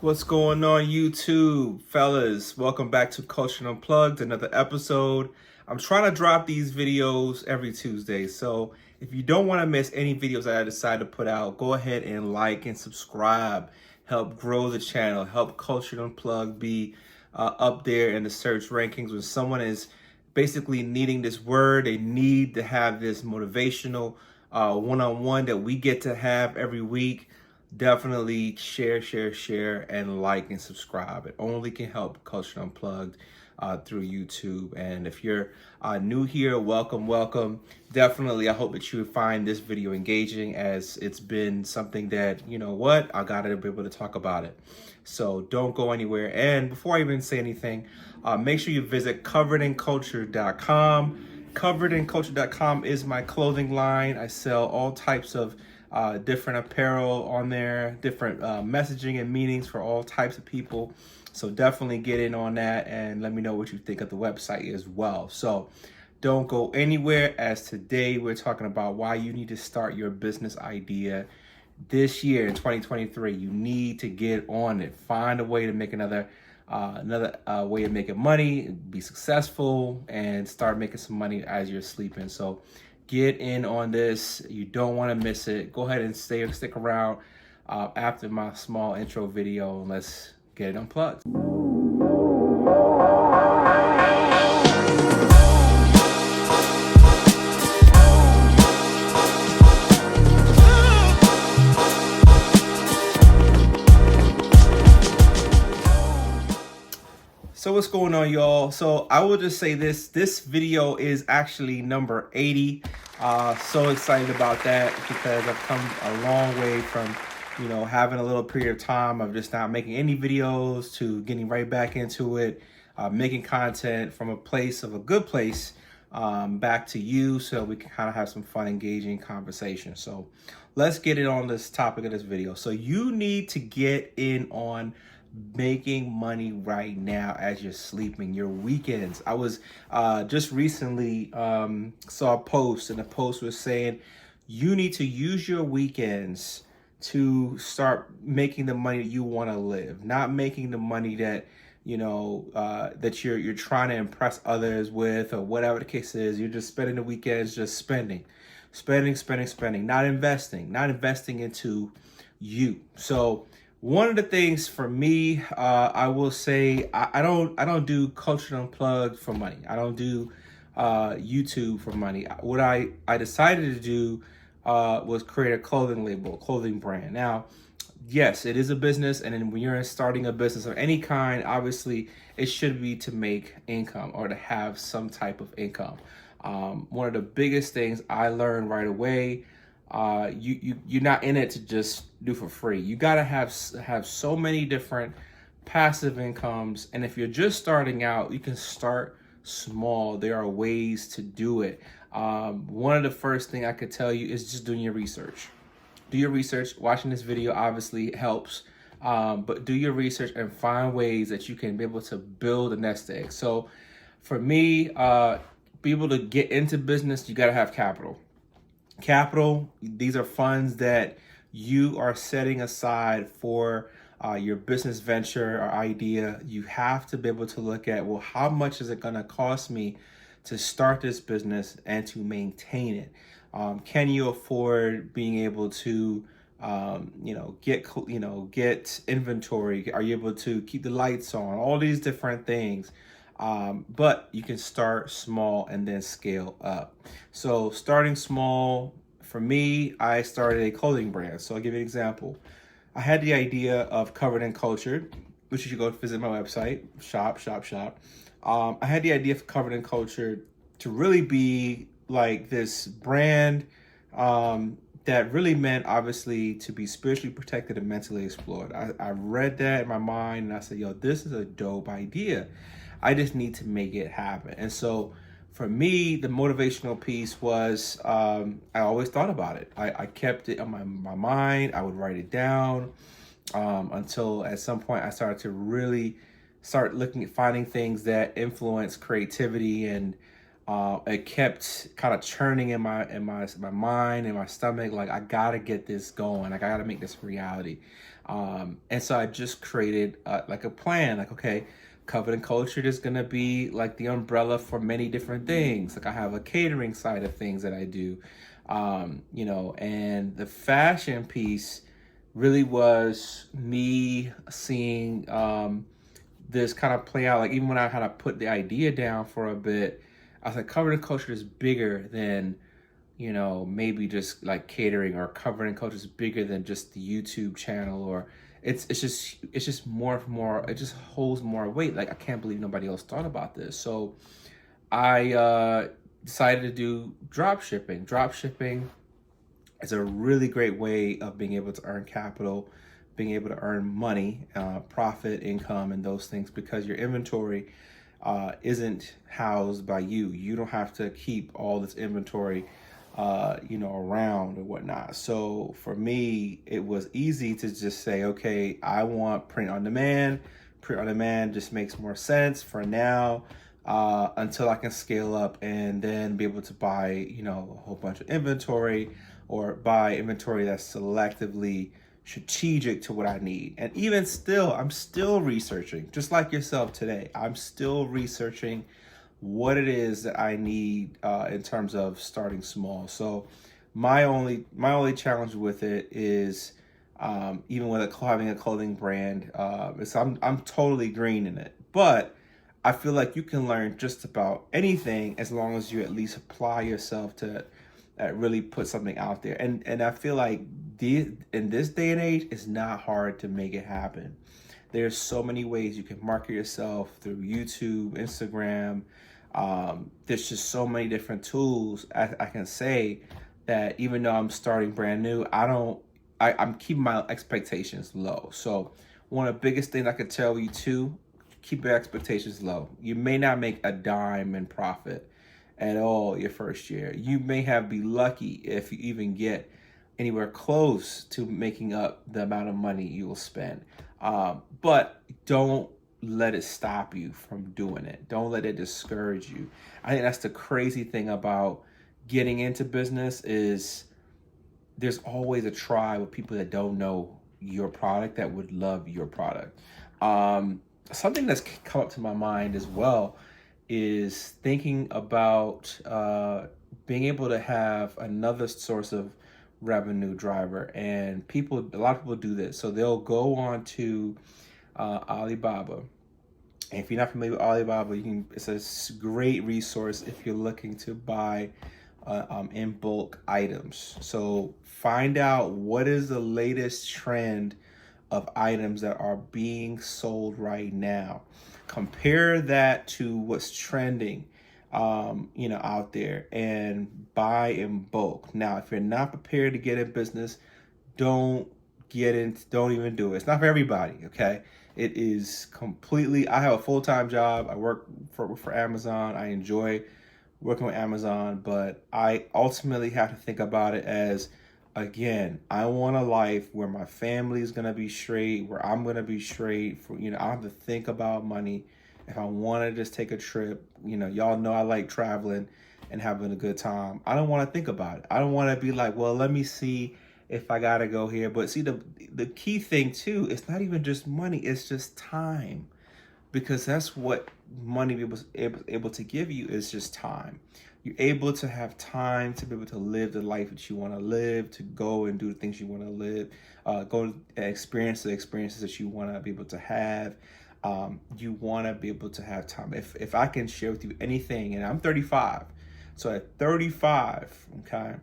What's going on YouTube, fellas? Welcome back to Culture Unplugged, another episode. I'm trying to drop these videos every Tuesday, so if you don't want to miss any videos that I decide to put out, go ahead and like and subscribe. Help grow the channel, help Culture Unplugged be up there in the search rankings. When someone is basically needing this word, they need to have this motivational one-on-one that we get to have every week. Definitely share, and like and subscribe. It only can help Culture Unplugged through YouTube. And if you're new here, welcome. Definitely, I hope that you find this video engaging, as it's been something that, you know what, I gotta be able to talk about it. So don't go anywhere. And before I even say anything, make sure you visit coveredinculture.com. Coveredinculture.com is my clothing line. I sell all types of different apparel on there, different messaging and meanings for all types of people. So definitely get in on that and let me know what you think of the website as well. So don't go anywhere, as today we're talking about why you need to start your business idea this year in 2023. You need to get on it. Find a way to make another way of making money, be successful, and start making some money as you're sleeping. So get in on this. You don't want to miss it. Go ahead and stick around after my small intro video, and let's get it unplugged. So what's going on, y'all? So I will just say this video is actually number 80. So excited about that, because I've come a long way from, having a little period of time of just not making any videos to getting right back into it, making content from a good place, back to you, so we can kind of have some fun, engaging conversation. So let's get it on this topic of this video. So you need to get in on making money right now as you're sleeping, your weekends. I was just recently saw a post, and the post was saying you need to use your weekends to start making the money that you want to live, not making the money that that you're trying to impress others with, or whatever the case is. You're just spending the weekends just spending, not investing into you. So one of the things for me, I will say, I don't do Culture Unplugged for money. I don't do YouTube for money. What I decided to do was create a clothing label, clothing brand. Now, yes, it is a business, and then when you're starting a business of any kind, obviously it should be to make income, or to have some type of income. One of the biggest things I learned right away, you're not in it to just do for free. You gotta have so many different passive incomes, and if you're just starting out, you can start small. There are ways to do it. One of the first thing I could tell you is just doing your research. Do your research. Watching this video obviously helps, but do your research and find ways that you can be able to build a nest egg. So for me, be able to get into business, you gotta have capital. These are funds that you are setting aside for your business venture or idea. You have to be able to look at, well, how much is it going to cost me to start this business and to maintain it? Can you afford being able to get inventory? Are you able to keep the lights on? All these different things. But you can start small and then scale up. So starting small, for me, I started a clothing brand. So I'll give you an example. I had the idea of Covered in Culture, which you should go visit my website, shop. I had the idea of Covered in Culture to really be like this brand that really meant, obviously, to be spiritually protected and mentally explored. I read that in my mind, and I said, yo, this is a dope idea. I just need to make it happen. And so for me, the motivational piece was, I always thought about it. I kept it on my mind. I would write it down until at some point I started to really start looking at finding things that influence creativity, and it kept kind of churning in my mind, in my stomach. Like, I gotta get this going. Like, I gotta make this a reality. And so I just created like a plan, like, okay, Covenant Culture is going to be like the umbrella for many different things. Like I have a catering side of things that I do, you know, and the fashion piece really was me seeing this kind of play out. Like even when I had to put the idea down for a bit, I was like, Covenant Culture is bigger than, you know, maybe just like catering, or Covering Culture is bigger than just the YouTube channel, or it's just more, it just holds more weight. Like I can't believe nobody else thought about this. So I decided to do drop shipping. Drop shipping is a really great way of being able to earn capital, being able to earn money, profit, income, and those things, because your inventory isn't housed by you. You don't have to keep all this inventory, you know, around or whatnot. So for me, it was easy to just say, okay, I want print on demand. Print on demand just makes more sense for now, until I can scale up and then be able to buy, you know, a whole bunch of inventory, or buy inventory that's selectively strategic to what I need. And even still, I'm still researching, just like yourself today. I'm still researching what it is that I need in terms of starting small. So my only challenge with it is, even with having a clothing brand, is I'm totally green in it, but I feel like you can learn just about anything as long as you at least apply yourself to really put something out there. And I feel like in this day and age, it's not hard to make it happen. There's so many ways you can market yourself through YouTube, Instagram. There's just so many different tools. I can say that even though I'm starting brand new, I'm keeping my expectations low. So one of the biggest things I could tell you too, keep your expectations low. You may not make a dime in profit at all your first year. You may be lucky if you even get anywhere close to making up the amount of money you will spend. But don't let it stop you from doing it. Don't let it discourage you. I think that's the crazy thing about getting into business is there's always a tribe of people that don't know your product that would love your product. Something that's come up to my mind as well is thinking about being able to have another source of revenue driver. And a lot of people do this. So they'll go on to Alibaba. And if you're not familiar with Alibaba, it's a great resource if you're looking to buy in bulk items. So find out what is the latest trend of items that are being sold right now. Compare that to what's trending, you know, out there, and buy in bulk. Now, if you're not prepared to get in business, don't even do it. It's not for everybody, okay? It is completely, I have a full-time job. I work for Amazon. I enjoy working with Amazon, but I ultimately have to think about it as, again, I want a life where my family is gonna be straight, where I'm gonna be straight. For, you know, I don't have to think about money. If I want to just take a trip, you know, y'all know I like traveling and having a good time. I don't want to think about it. I don't want to be like, well, let me see if I gotta go here. But see, the key thing too, it's not even just money, it's just time. Because that's what money was able to give you, is just time. You're able to have time to be able to live the life that you want to live, to go and do the things you want to live, go and experience the experiences that you want to be able to have. You want to be able to have time. If I can share with you anything, and I'm 35, so at 35, okay,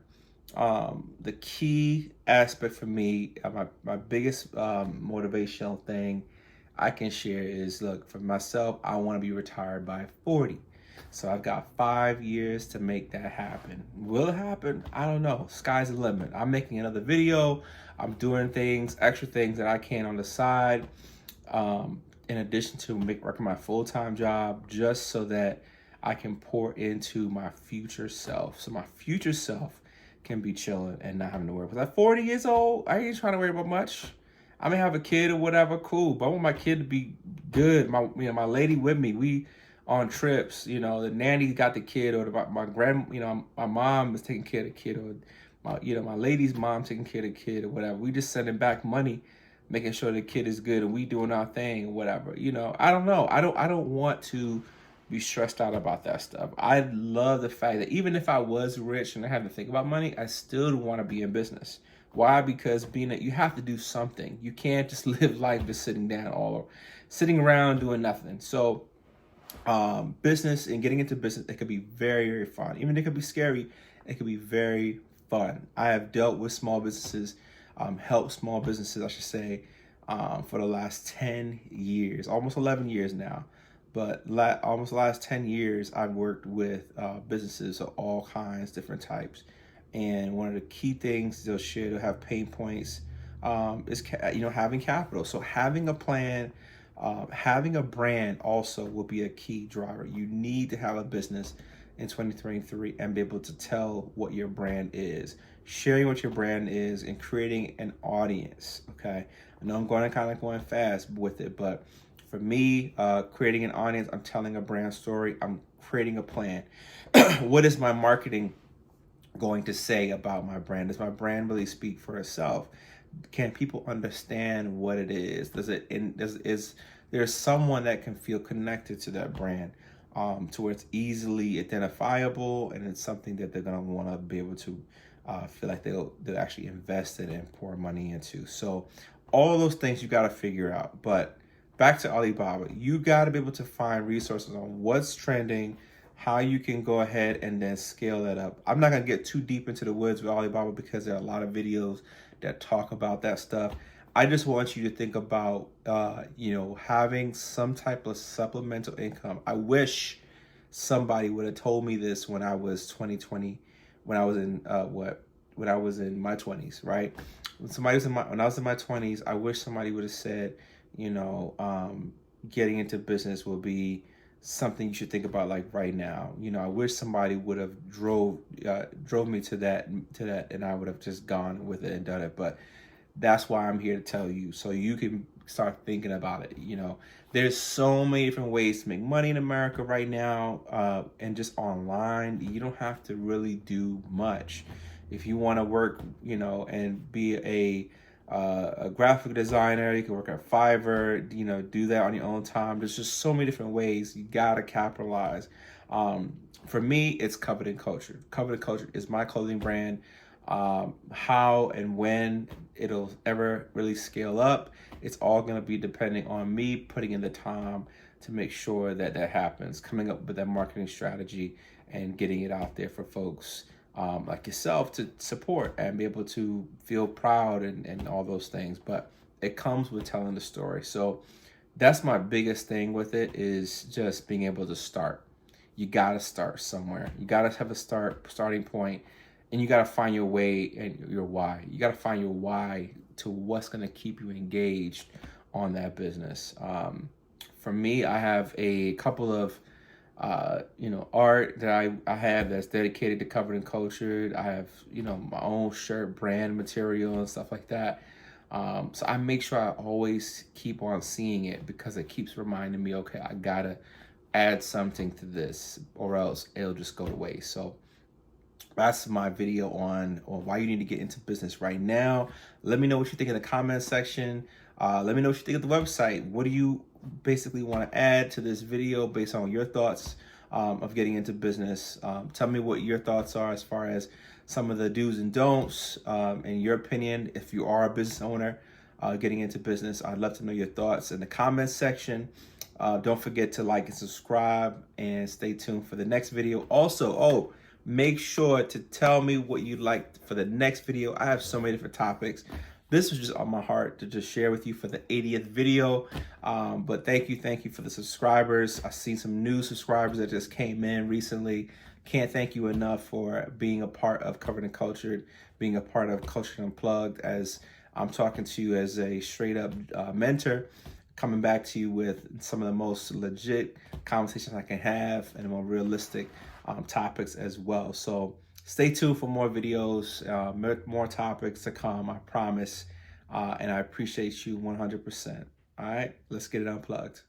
the key aspect for me, my biggest motivational thing I can share is, look, for myself, I want to be retired by 40. So I've got 5 years to make that happen. Will it happen? I don't know. Sky's the limit. I'm making another video. I'm doing extra things that I can on the side, in addition to working my full-time job, just so that I can pour into my future self. So my future self can be chilling and not having to worry. Because at 40 years old, I ain't trying to worry about much. I may have a kid or whatever, cool, but I want my kid to be good. My lady with me, we on trips, you know, the nanny got the kid, or my mom is taking care of the kid, or my lady's mom taking care of the kid or whatever. We just sending back money making sure the kid is good and we doing our thing, whatever. You know, I don't know. I don't want to be stressed out about that stuff. I love the fact that even if I was rich and I had to think about money, I still want to be in business. Why? Because you have to do something. You can't just live life just sitting around doing nothing. So business and getting into business, it could be very, very fun. Even it could be scary, it could be very fun. I have dealt with small businesses, helped small businesses, I should say, for the last 10 years, almost 11 years now. But almost the last 10 years, I've worked with businesses of all kinds, different types. And one of the key things they'll share, to have pain points, is having capital. So having a plan, having a brand also will be a key driver. You need to have a business in 2023 and be able to tell what your brand is, sharing what your brand is, and creating an audience. Okay, I know I'm going fast with it, but for me, creating an audience, I'm telling a brand story, I'm creating a plan. What is my marketing going to say about my brand? Does my brand really speak for itself? Can people understand what it is? Is there someone that can feel connected to that brand, to where it's easily identifiable, and it's something that they're gonna want to be able to feel like they'll actually invest in and pour money into. So all of those things you got to figure out. But back to Alibaba, you got to be able to find resources on what's trending, how you can go ahead and then scale that up. I'm not gonna get too deep into the woods with Alibaba because there are a lot of videos that talk about that stuff. I just want you to think about, having some type of supplemental income. I wish somebody would have told me this when I was 2020, when I was in when I was in my 20s, right? When I was in my 20s, I wish somebody would have said, getting into business will be something you should think about like right now. I wish somebody would have drove me to that, and I would have just gone with it and done it. But that's why I'm here to tell you, so you can start thinking about it. There's so many different ways to make money in America right now, and just online. You don't have to really do much. If you want to work, and be a graphic designer, you can work at Fiverr, do that on your own time. There's just so many different ways. You gotta capitalize. For me, it's Coveted Culture. Coveted Culture is my clothing brand. How and when it'll ever really scale up, it's all gonna be depending on me putting in the time to make sure that happens, coming up with that marketing strategy and getting it out there for folks like yourself to support and be able to feel proud and all those things. But it comes with telling the story. So that's my biggest thing with it, is just being able to start. You got to start somewhere. You got to have a starting point, and you got to find your way and your why. You got to find your why to what's going to keep you engaged on that business. For me, I have a couple of art that I have that's dedicated to Coveted Culture. I have, my own shirt brand material and stuff like that. So I make sure I always keep on seeing it, because it keeps reminding me, okay, I gotta add something to this or else it'll just go to waste. So that's my video on why you need to get into business right now. Let me know what you think in the comment section. Let me know what you think of the website. What do you basically want to add to this video based on your thoughts of getting into business? Tell me what your thoughts are as far as some of the do's and don'ts, in your opinion. If you are a business owner getting into business, I'd love to know your thoughts in the comments section. Don't forget to like and subscribe, and stay tuned for the next video. Also, make sure to tell me what you'd like for the next video. I have so many different topics. This was just on my heart to just share with you for the 80th video. But thank you for the subscribers. I've seen some new subscribers that just came in recently. Can't thank you enough for being a part of Covered and Cultured, being a part of Cultured Unplugged, as I'm talking to you as a straight up mentor, coming back to you with some of the most legit conversations I can have, and more realistic topics as well. So stay tuned for more videos, more topics to come, I promise. And I appreciate you 100%. All right, let's get it unplugged.